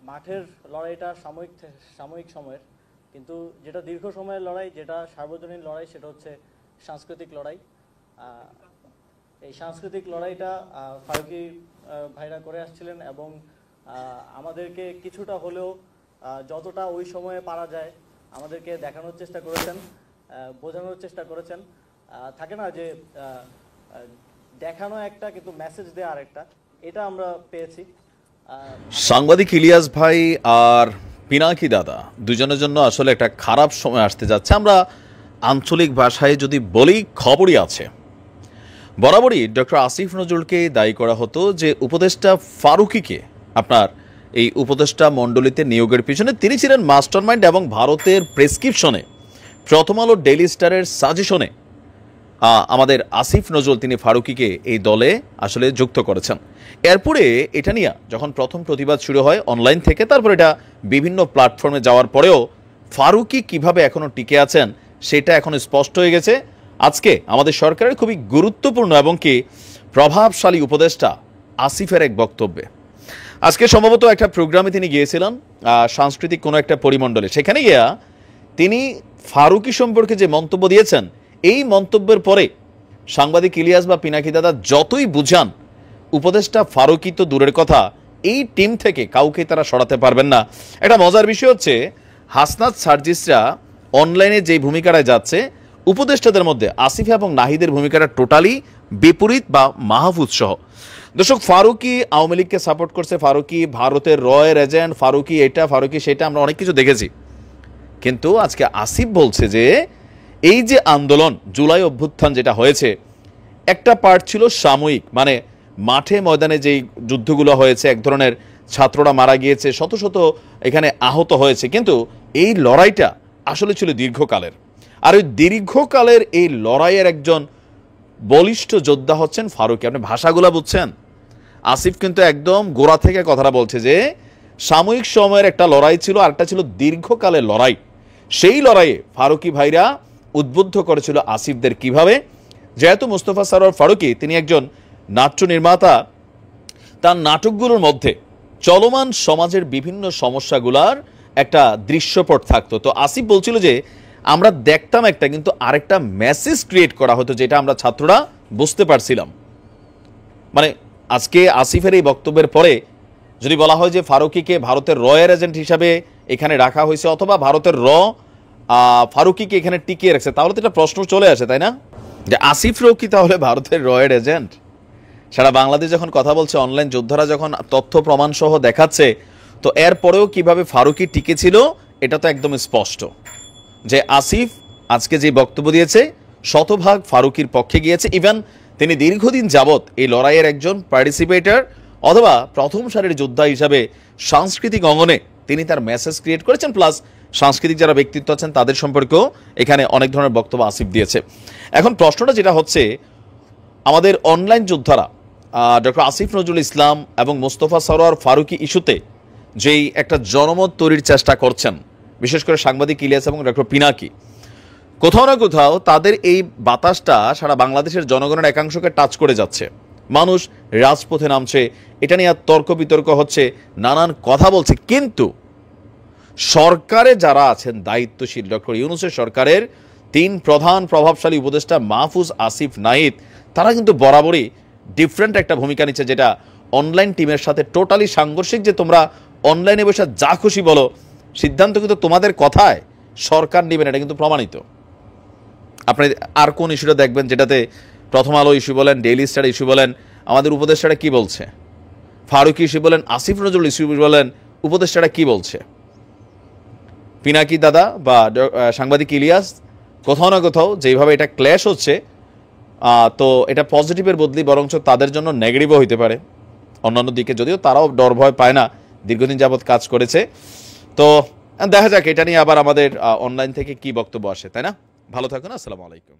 মাঠের লড়াইটা সাময়িক সময়ের, কিন্তু যেটা দীর্ঘ সময়ের লড়াই, যেটা সার্বজনীন লড়াই, সেটা হচ্ছে সাংস্কৃতিক লড়াই। এই সাংস্কৃতিক লড়াইটা ফারুকী ভাইরা করে আসছিলেন এবং আমাদেরকে কিছুটা হলেও যতটা ওই সময়ে পারা যায় আমাদেরকে দেখানোর চেষ্টা করেছেন, বোঝানোর চেষ্টা করেছেন। থাকে না যে দেখানো একটা কিন্তু মেসেজ দেওয়া আরেকটা, এটা আমরা পেয়েছি। সাংবাদিক ইলিয়াস ভাই আর পিনাকি দাদা দুজনের জন্য আসলে একটা খারাপ সময় আসতে যাচ্ছে। আমরা আঞ্চলিক ভাষায় যদি বলি, খবরই আছে। বরাবরই ডক্টর আসিফ নজরুলকে দায়ী করা হতো যে উপদেষ্টা ফারুকীকে আপনার এই উপদেষ্টা মণ্ডলীতে নিয়োগের পিছনে তিনি ছিলেন মাস্টারমাইন্ড, এবং ভারতের প্রেসক্রিপশনে, প্রথম আলো, ডেইলি স্টারের সাজেশনে আমাদের আসিফ নজরুল তিনি ফারুকীকে এই দলে আসলে যুক্ত করেছেন। এরপরে এটা নিয়ে যখন প্রথম প্রতিবাদ শুরু হয় অনলাইন থেকে, তারপর এটা বিভিন্ন প্ল্যাটফর্মে যাওয়ার পরেও ফারুকী কিভাবে এখনও টিকে আছেন সেটা এখন স্পষ্ট হয়ে গেছে আজকে আমাদের সরকারের খুবই গুরুত্বপূর্ণ এবং কি প্রভাবশালী উপদেষ্টা আসিফের এক বক্তব্যে। আজকে সম্ভবত একটা প্রোগ্রামে তিনি গিয়েছিলেন, সাংস্কৃতিক কোনো একটা পরিমণ্ডলে। সেখানে গিয়া তিনি ফারুকী সম্পর্কে যে মন্তব্য দিয়েছেন, এই মন্তব্যের পরে সাংবাদিক ইলিয়াস বা পিনাকি দাদা যতই বুঝান, উপদেষ্টা ফারুকী তো দূরের কথা, এই টিম থেকে কাউকে তারা সরাতে পারবেন না। একটা মজার বিষয় হচ্ছে, হাসনাত সার্জিসরা অনলাইনে যে ভূমিকাটায় যাচ্ছে, উপদেষ্টাদের মধ্যে আসিফ এবং নাহিদের ভূমিকাটা টোটালি বিপরীত বা মাহফুজ সহ। দর্শক, ফারুকী আওয়ামী লীগকে সাপোর্ট করছে, ফারুকী ভারতের রয়ের এজেন্ট, ফারুকী এটা, ফারুকী সেটা, আমরা অনেক কিছু দেখেছি। কিন্তু আজকে আসিফ বলছে যে এই যে আন্দোলন, জুলাই অভ্যুত্থান যেটা হয়েছে, একটা পার্ট ছিল সাময়িক, মানে মাঠে ময়দানে যেই যুদ্ধগুলো হয়েছে, এক ধরনের ছাত্ররা মারা গিয়েছে, শত শত এখানে আহত হয়েছে, কিন্তু এই লড়াইটা আসলে ছিল দীর্ঘকালের। আর ওই দীর্ঘকালের এই লড়াইয়ের একজন বলিষ্ঠ যোদ্ধা হচ্ছেন ফারুকী। আপনি ভাষাগুলো বুঝছেন? আসিফ কিন্তু একদম গোড়া থেকে কথাটা বলছে যে সাময়িক সময়ের একটা লড়াই ছিল, আর একটা ছিল দীর্ঘকালের লড়াই। সেই লড়াইয়ে ফারুকী ভাইরা উদ্বুদ্ধ করেছিল আসিফদের কিভাবে, যেহেতু মুস্তফা সরোয়ার ফারুকী তিনি একজন নাট্য নির্মাতা, তার নাটকগুলোর মধ্যে চলমান সমাজের বিভিন্ন সমস্যাগুলার একটা দৃশ্যপট থাকতো। তো আসিফ বলছিল যে আমরা দেখতাম একটা, কিন্তু আরেকটা মেসেজ ক্রিয়েট করা হতো, যেটা আমরা ছাত্ররা বুঝতে পারছিলাম। মানে আজকে আসিফের এই বক্তব্যের পরে যদি বলা হয় যে ফারুকীকে ভারতের রয়ের এজেন্ট হিসাবে এখানে রাখা হয়েছে, অথবা ভারতের ফারুকীকে এখানে টিকিয়ে রাখছে, তাহলে তো একটা প্রশ্ন চলে আসে, তাই না, যে আসিফ কি তাহলে ভারতের রয়ের এজেন্ট? সারা বাংলাদেশ যখন কথা বলছে, অনলাইন যোদ্ধারা যখন তথ্য প্রমাণ সহ দেখাচ্ছে, তো এরপরেও কিভাবে ফারুকী টিকে ছিল এটা তো একদম স্পষ্ট যে আসিফ আজকে যে বক্তব্য দিয়েছে শতভাগ ফারুকীর পক্ষে গিয়েছে। ইভেন তিনি দীর্ঘদিন যাবৎ এই লড়াইয়ের একজন পার্টিসিপেটর অথবা প্রথম সারির যোদ্ধা হিসাবে সাংস্কৃতিক অঙ্গনে তিনি তার মেসেজ ক্রিয়েট করেছেন, প্লাস সাংস্কৃতিক যারা ব্যক্তিত্ব আছেন তাদের সম্পর্কেও এখানে অনেক ধরনের বক্তব্য আসিফ দিয়েছে। এখন প্রশ্নটা যেটা হচ্ছে, আমাদের অনলাইন যোদ্ধারা ডক্টর আসিফ নজরুল ইসলাম এবং মোস্তফা সরোয়ার ফারুকী ইস্যুতে যেই একটা জনমত তৈরির চেষ্টা করছেন, বিশেষ করে সাংবাদিক ইলিয়াস এবং ডক্টর পিনাকি, কোথাও না কোথাও তাদের এই বাতাসটা সারা বাংলাদেশের জনগণের একাংশকে টাচ করে যাচ্ছে। মানুষ রাজপথে নামছে, এটা নিয়ে তর্ক বিতর্ক হচ্ছে, নানান কথা বলছে, কিন্তু সরকারে যারা আছেন দায়িত্বশীল, ডক্টর ইউনূসের সরকারের তিন প্রধান প্রভাবশালী উপদেষ্টা মাহফুজ, আসিফ, নাহিদ, তারা কিন্তু বরাবরই ডিফারেন্ট একটা ভূমিকা নিচ্ছে, যেটা অনলাইন টিমের সাথে টোটালি সাংঘর্ষিক। যে তোমরা অনলাইনে বসে যা খুশি বলো, সিদ্ধান্ত কিন্তু তোমাদের কথায় সরকার নেবেন, এটা কিন্তু প্রমাণিত। আপনি আর কোন ইস্যুটা দেখবেন যেটাতে প্রথম আলো ইস্যু বলেন, ডেইলি স্টার ইস্যু বলেন, আমাদের উপদেষ্টারা কি বলছে, ফারুকী ইস্যু বলেন, আসিফ নজরুল ইস্যু বলেন, উপদেষ্টারা কি বলছে, পিনাকি দাদা বা সাংবাদিক ইলিয়াস, কোথাও না কোথাও যেভাবে এটা ক্ল্যাশ হচ্ছে, তো এটা পজিটিভের বদলি বরঞ্চ তাদের জন্য নেগেটিভও হইতে পারে অন্যান্য দিকে, যদিও তারাও ডর ভয় পায় না, দীর্ঘদিন যাবৎ কাজ করেছে। তো দেখা যাক এটা নিয়ে আবার আমাদের অনলাইন থেকে কি বক্তব্য আসে, তাই না? ভালো থাকুন, আসসালামু আলাইকুম।